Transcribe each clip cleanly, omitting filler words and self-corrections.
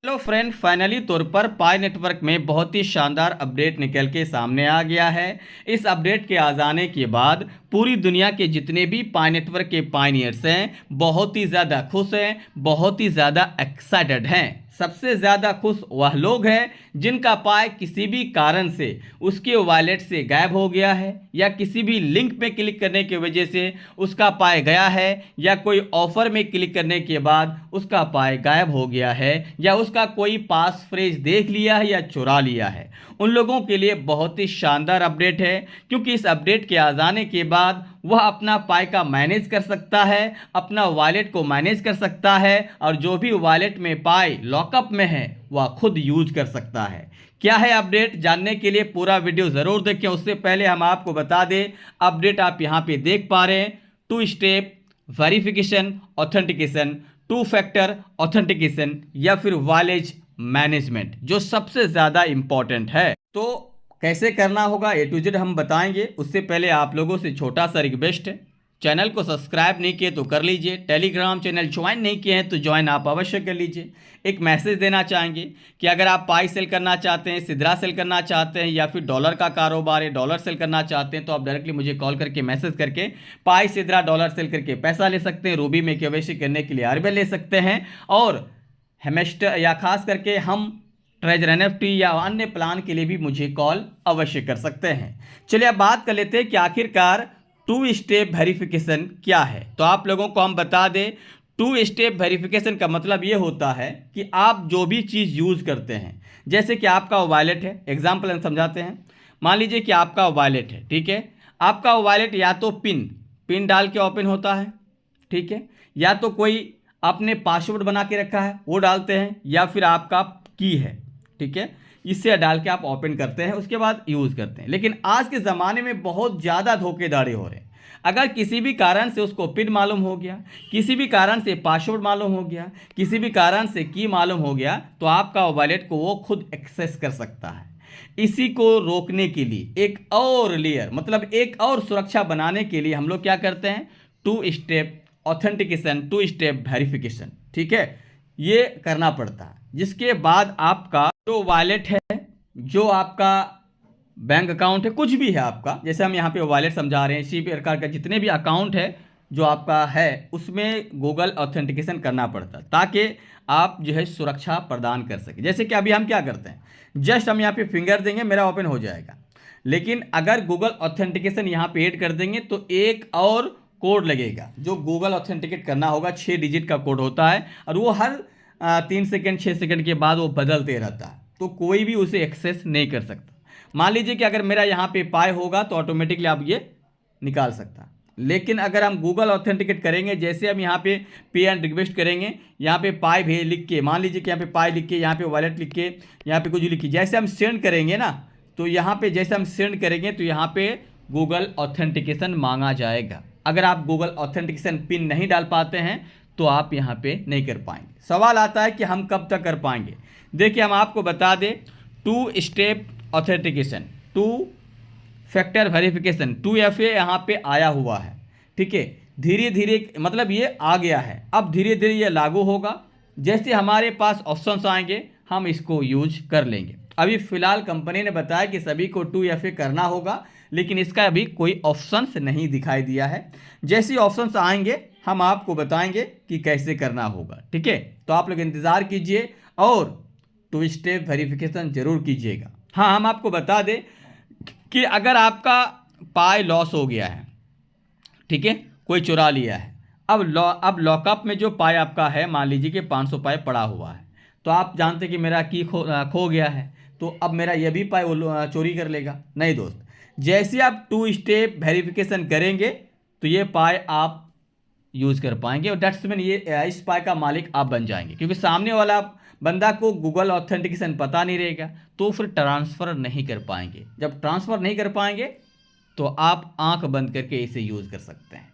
Hello friend, finally तौर पर पाई network में बहुत ही शानदार अपडेट निकल के सामने आ गया है। इस अपडेट के आ जाने के बाद पूरी दुनिया के जितने भी पाई नेटवर्क के पायनियर्स हैं बहुत ही ज़्यादा खुश हैं, बहुत ही ज़्यादा एक्साइटेड हैं। सबसे ज़्यादा खुश वह लोग हैं जिनका पाई किसी भी कारण से उसके वॉलेट से गायब हो गया है, या किसी भी लिंक पे क्लिक करने की वजह से उसका पाई गया है, या कोई ऑफर में क्लिक करने के बाद उसका पाई गायब हो गया है, या उसका कोई पास फ्रेज देख लिया है या चुरा लिया है। उन लोगों के लिए बहुत ही शानदार अपडेट है, क्योंकि इस अपडेट के आ जाने के बाद वह अपना पाई का मैनेज कर सकता है, अपना वॉलेट को मैनेज कर सकता है, और जो भी वॉलेट में पाई लॉकअप में है वह खुद यूज कर सकता है। क्या है अपडेट, जानने के लिए पूरा वीडियो ज़रूर देखें। उससे पहले हम आपको बता दें, अपडेट आप यहाँ पे देख पा रहे हैं, 2 step verification authentication, 2 factor authentication, या फिर वॉलेट मैनेजमेंट, जो सबसे ज़्यादा इंपॉर्टेंट है। तो कैसे करना होगा A to Z हम बताएंगे। उससे पहले आप लोगों से छोटा सा रिक्वेस्ट है, चैनल को सब्सक्राइब नहीं किए तो कर लीजिए, टेलीग्राम चैनल ज्वाइन नहीं किए हैं तो ज्वाइन आप अवश्य कर लीजिए। एक मैसेज देना चाहेंगे कि अगर आप पाई सेल करना चाहते हैं, सिद्रा सेल करना चाहते हैं, या फिर डॉलर का कारोबार है, डॉलर सेल करना चाहते हैं, तो आप डायरेक्टली मुझे कॉल करके मैसेज करके पाई सिद्रा डॉलर सेल करके पैसा ले सकते हैं। रूबी में केवाईसी करने के लिए आरबीएल ले सकते हैं, और हेमेस्टर या खास करके हम ट्रेजर NFT या अन्य प्लान के लिए भी मुझे कॉल अवश्य कर सकते हैं। चलिए अब बात कर लेते हैं कि आखिरकार 2 स्टेप वेरिफिकेशन क्या है। तो आप लोगों को हम बता दें, 2 स्टेप वेरिफिकेशन का मतलब ये होता है कि आप जो भी चीज़ यूज़ करते हैं, जैसे कि आपका वॉलेट है, एग्जाम्पल हम समझाते हैं। मान लीजिए कि आपका वॉलेट है, ठीक है। आपका वॉलेट या तो पिन डाल के ओपन होता है, ठीक है, या तो कोई आपने पासवर्ड बना के रखा है वो डालते हैं, या फिर आपका की है, ठीक है, इससे डाल के आप ओपन करते हैं, उसके बाद यूज़ करते हैं। लेकिन आज के ज़माने में बहुत ज़्यादा धोखेधड़ी हो रहे हैं। अगर किसी भी कारण से उसको पिन मालूम हो गया, किसी भी कारण से पासवर्ड मालूम हो गया, किसी भी कारण से की मालूम हो गया, तो आपका वॉलेट को वो खुद एक्सेस कर सकता है। इसी को रोकने के लिए एक और लेयर, मतलब एक और सुरक्षा बनाने के लिए हम लोग क्या करते हैं, 2 स्टेप ऑथेंटिकेशन, 2 स्टेप वेरिफिकेशन, ठीक है, ये करना पड़ता है। जिसके बाद आपका जो वॉलेट है, जो आपका बैंक अकाउंट है, कुछ भी है आपका, जैसे हम यहाँ पे वॉलेट समझा रहे हैं, इसी प्रकार का जितने भी अकाउंट है जो आपका है, उसमें गूगल ऑथेंटिकेशन करना पड़ता है, ताकि आप जो है सुरक्षा प्रदान कर सकें। जैसे कि अभी हम क्या करते हैं, जस्ट हम यहाँ पे फिंगर देंगे, मेरा ओपन हो जाएगा। लेकिन अगर गूगल ऑथेंटिकेशन यहाँ पे ऐड कर देंगे तो एक और कोड लगेगा जो गूगल ऑथेंटिकेट करना होगा। 6 डिजिट का कोड होता है, और वो हर 3 सेकेंड 6 सेकेंड के बाद वो बदलते रहता है, तो कोई भी उसे एक्सेस नहीं कर सकता। मान लीजिए कि अगर मेरा यहाँ पे पाई होगा तो ऑटोमेटिकली आप ये निकाल सकता। लेकिन अगर हम गूगल ऑथेंटिकेट करेंगे, जैसे हम यहाँ पे पे एंड रिक्वेस्ट करेंगे, यहाँ पे पाई भेज लिख के, मान लीजिए कि यहाँ पे पाई लिख के, यहाँ पे वॉलेट लिख के, यहाँ पे कुछ लिखिए, जैसे हम सेंड करेंगे ना, तो यहाँ पे जैसे हम सेंड करेंगे तो यहाँ पे गूगल ऑथेंटिकेशन मांगा जाएगा। अगर आप गूगल ऑथेंटिकेशन पिन नहीं डाल पाते हैं तो आप यहाँ पे नहीं कर पाएंगे। सवाल आता है कि हम कब तक कर पाएंगे। देखिए हम आपको बता दें, 2 step authentication, 2 factor verification, 2FA यहाँ पे आया हुआ है, ठीक है। धीरे धीरे मतलब ये आ गया है, अब धीरे धीरे ये लागू होगा। जैसे हमारे पास ऑप्शंस आएंगे हम इसको यूज कर लेंगे। अभी फ़िलहाल कंपनी ने बताया कि सभी को 2FA करना होगा, लेकिन इसका अभी कोई ऑप्शंस नहीं दिखाई दिया है। जैसे ऑप्शंस आएंगे हम आपको बताएंगे कि कैसे करना होगा, ठीक है। तो आप लोग इंतज़ार कीजिए और 2 स्टेप वेरिफिकेशन ज़रूर कीजिएगा। हाँ, हम आपको बता दें कि अगर आपका पाई लॉस हो गया है, ठीक है, कोई चुरा लिया है, अब लॉकअप में जो पाई आपका है, मान लीजिए कि 500 पाई पड़ा हुआ है, तो आप जानते कि मेरा की खो गया है, तो अब मेरा ये भी पाई वो चोरी कर लेगा। नहीं दोस्त, जैसे आप 2 स्टेप वेरिफिकेशन करेंगे तो ये पाई आप यूज़ कर पाएंगे, और डेट्स मीन ये इस पाई का मालिक आप बन जाएंगे, क्योंकि सामने वाला बंदा को गूगल ऑथेंटिकेशन पता नहीं रहेगा, तो फिर ट्रांसफ़र नहीं कर पाएंगे। जब ट्रांसफ़र नहीं कर पाएंगे तो आप आंख बंद करके इसे यूज़ कर सकते हैं।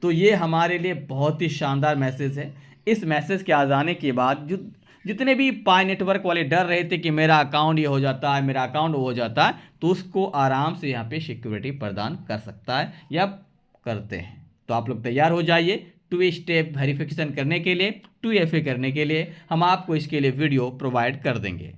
तो ये हमारे लिए बहुत ही शानदार मैसेज है। इस मैसेज के आ जाने के बाद जो जितने भी पाई नेटवर्क वाले डर रहे थे कि मेरा अकाउंट ये हो जाता है, मेरा अकाउंट वो हो जाता है, तो उसको आराम से यहाँ पे सिक्योरिटी प्रदान कर सकता है या करते हैं। तो आप लोग तैयार हो जाइए, टू स्टेप वेरिफिकेशन करने के लिए, 2FA करने के लिए हम आपको इसके लिए वीडियो प्रोवाइड कर देंगे।